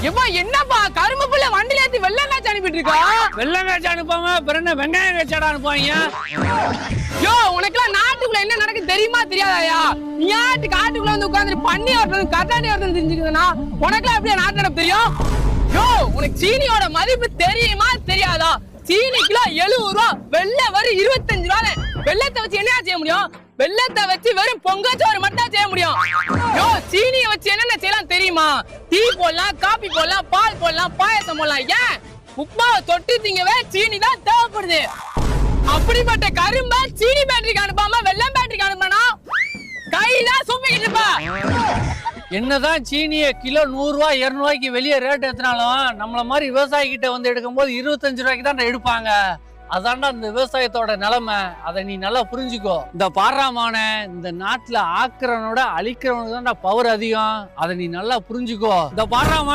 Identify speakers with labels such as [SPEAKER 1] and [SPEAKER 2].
[SPEAKER 1] எப்பா என்னப்பா கரும்பு புள்ள வண்டில ஏத்தி வெள்ளம் காய்ச்சி அனுப்பிட்டு இருக்கா?
[SPEAKER 2] வெள்ளம் காய்ச்சி அனுப்பாம பிறகு என்ன வெங்காயம் காய்ச்சாடா அனுப்புவாங்க?
[SPEAKER 1] யோ உனக்குலாம் நாட்டுக்குள்ள என்ன நடக்குது தெரியுமா தெரியாதாயா? நீ யாட்டு காட்டுக்குள்ள வந்து உட்கார்ந்து பண்ணி ஓட்டுறது கட்டாண்டி ஓட்டுறது தெரிஞ்சுக்கிறதுனா உனக்குலாம் எப்படியா நாட்டு நடப்பு தெரியும்? யோ உனக்கு சீனியோட மதிப்பு தெரியுமா தெரியாதா? சீனி கிலோ 70 ரூபா, வெள்ளம் வரி 25 ரூபாய். வெள்ளத்தை வச்சு என்ன செய்ய முடியும்? வெள்ளத்தை வச்சு வெறும் பொங்கச்சோறு மட்டும் செய்ய முடியும். யோ சீனியை வச்சு என்னென்ன செய்யலாம் தெரியுமா? டீ போடலாம், காபி போடலாம், பால் போடலாம், பாயசம் போடலாம். ஏன் உப்புமாவை தொட்டு திங்கவே சீனி தான் தேவைப்படுது. அப்படிப்பட்ட கரும்ப சீனி பேட்டரிக்கு அனுப்பாம வெள்ளம் பேட்டரிக்கு அனுப்பினா கையில சூப்பிக்கிட்டு இருப்பா.
[SPEAKER 2] என்னதான் சீனியை கிலோ 100 ரூபாய் 200 ரூபாய்க்கு வெளியே ரேட் ஏத்தினாலும் நம்மள மாதிரி விவசாயி கிட்ட வந்து எடுக்கும் போது 25 ரூபாய்க்கு தான் எடுப்பாங்க. அதான்டா இந்த விவசாயத்தோட நிலைமை. அதை நீ நல்லா புரிஞ்சுக்கோ. இந்த பாராமான இந்த நாட்டுல ஆக்குறவனோட அழிக்கிறவனுக்கு தான்டா பவர் அதிகம். அதை நீ நல்லா புரிஞ்சுக்கோ. இந்த பாராமா